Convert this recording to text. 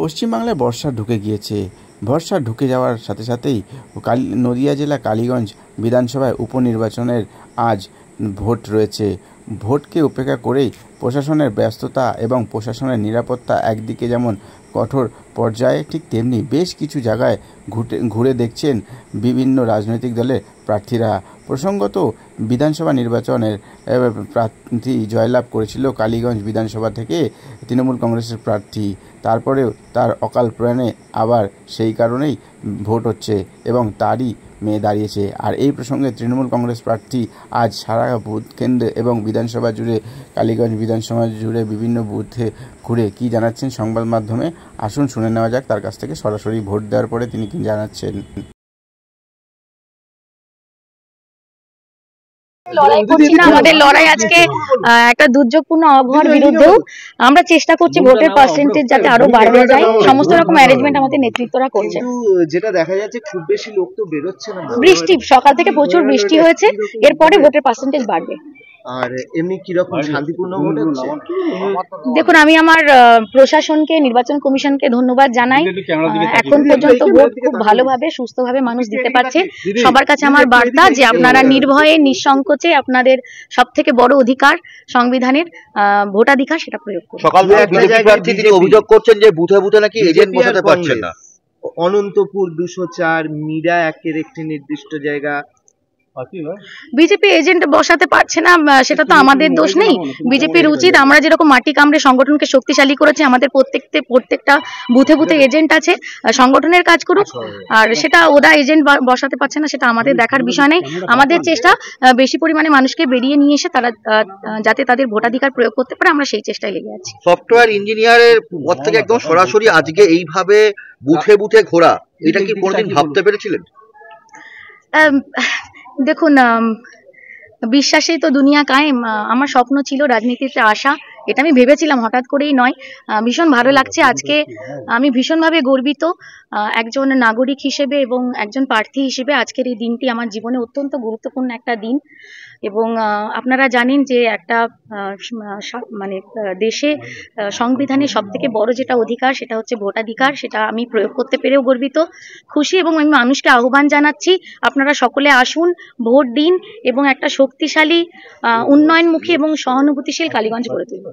পশ্চিমবাংলায় বর্ষা ঢুকে গিয়েছে। বর্ষা ঢুকে যাওয়ার সাথে সাথেই নদিয়া জেলা কালীগঞ্জ বিধানসভায় উপনির্বাচনের আজ ভোট রয়েছে। ভোটকে উপেক্ষা করেই প্রশাসনের ব্যস্ততা এবং প্রশাসনের নিরাপত্তা একদিকে যেমন কঠোর পর্যায়ে, ঠিক তেমনি বেশ কিছু জায়গায় ঘুরে দেখছেন বিভিন্ন রাজনৈতিক দলের প্রার্থীরা। প্রসঙ্গত, বিধানসভা নির্বাচনের প্রার্থী জয়লাভ করেছিল কালীগঞ্জ বিধানসভা থেকে তৃণমূল কংগ্রেসের প্রার্থী। তারপরেও তার অকাল প্রয়াণে আবার সেই কারণেই ভোট হচ্ছে এবং তারই মেয়ে দাঁড়িয়েছে। আর এই প্রসঙ্গে তৃণমূল কংগ্রেস প্রার্থী আজ সারা বুথ কেন্দ্রে এবং বিধানসভা জুড়ে, কালীগঞ্জ বিধানসভা জুড়ে বিভিন্ন বুথে ঘুরে কি জানাচ্ছেন সংবাদ মাধ্যমে, আসুন শুনে নেওয়া যাক তার কাছ থেকে সরাসরি ভোট দেওয়ার পরে তিনি কি জানাচ্ছেন। লড়াই করছি না, আমাদের লড়াই আজকে একটা দুর্যোগপূর্ণ আবহাওয়ার বিরুদ্ধেও আমরা চেষ্টা করছি ভোটের পার্সেন্টেজ যাতে আরো বাড়ানো যায়। সমস্ত রকম অ্যারেঞ্জমেন্ট আমাদের নেতৃত্বরা করছে। যেটা দেখা যাচ্ছে খুব বেশি লোক তো বেরোচ্ছে না, বৃষ্টি সকাল থেকে প্রচুর বৃষ্টি হয়েছে, এরপরে ভোটের পার্সেন্টেজ বাড়বে। আর এমনি কি রকম শান্তিপূর্ণ ভোট হচ্ছে? দেখুন, আমি আমার প্রশাসনকে, নির্বাচন কমিশনকে ধন্যবাদ জানাই। এখন পর্যন্ত ভোট খুব ভালোভাবে, সুস্থভাবে মানুষ দিতে পারছে। সবার কাছে আমার বার্তা যে আপনারা নির্ভয়ে, নিঃসংকোচে আপনাদের সবথেকে বড় অধিকার সংবিধানের ভোটাধিকার, সেটা প্রয়োগ করুন। সকাল থেকে বিজেপি প্রার্থী তিনি অভিযোগ করছেন যে বুথে বুথে নাকি এজেন্ট বসাতে পারছেন না। অনন্তপুর 204, মিরা একের একটি নির্দিষ্ট জায়গা, বিজেপি এজেন্ট বসাতে পারছে না, সেটা তো আমাদের দোষ নেই। বিজেপির উচিত, আমরা যেরকম মাটি কামড়ে সংগঠনকে শক্তিশালী করেছে, আমাদের প্রত্যেকটা বুথে বুথে এজেন্ট আছে, সংগঠনের কাজ করুক। আর সেটা ওরা এজেন্ট বসাতে পারছে না, সেটা আমাদের দেখার বিষয় নেই। আমাদের চেষ্টা বেশি পরিমাণে মানুষকে বেরিয়ে নিয়ে এসে তারা যাতে তাদের ভোটাধিকার প্রয়োগ করতে পারে, আমরা সেই চেষ্টায় লেগে আছি। সফটওয়্যার ইঞ্জিনিয়ারের পদ থেকে একদম সরাসরি আজকে এইভাবে বুথে বুথে ঘোরা, এটা কি কোনোদিন ভাবতে পেরেছিলেন? দেখুন, বিশ্বাসেই তো দুনিয়া কায়েম। আমার স্বপ্ন ছিল রাজনীতিতে আসা, এটা আমি ভেবেছিলাম, হঠাৎ করেই নয়। ভীষণ ভালো লাগছে আজকে, আমি ভীষণভাবে গর্বিত একজন নাগরিক হিসেবে এবং একজন প্রার্থী হিসেবে। আজকের এই দিনটি আমার জীবনে অত্যন্ত গুরুত্বপূর্ণ একটা দিন। এবং আপনারা জানেন যে একটা মানে দেশে সংবিধানের সব থেকে বড় যেটা অধিকার, সেটা হচ্ছে ভোটাধিকার। সেটা আমি প্রয়োগ করতে পেরেও গর্বিত, খুশি। এবং আমি মানুষকে আহ্বান জানাচ্ছি, আপনারা সকলে আসুন, ভোট দিন এবং একটা শক্তিশালী, উন্নয়নমুখী এবং সহানুভূতিশীল কালীগঞ্জ গড়ে তুলুন।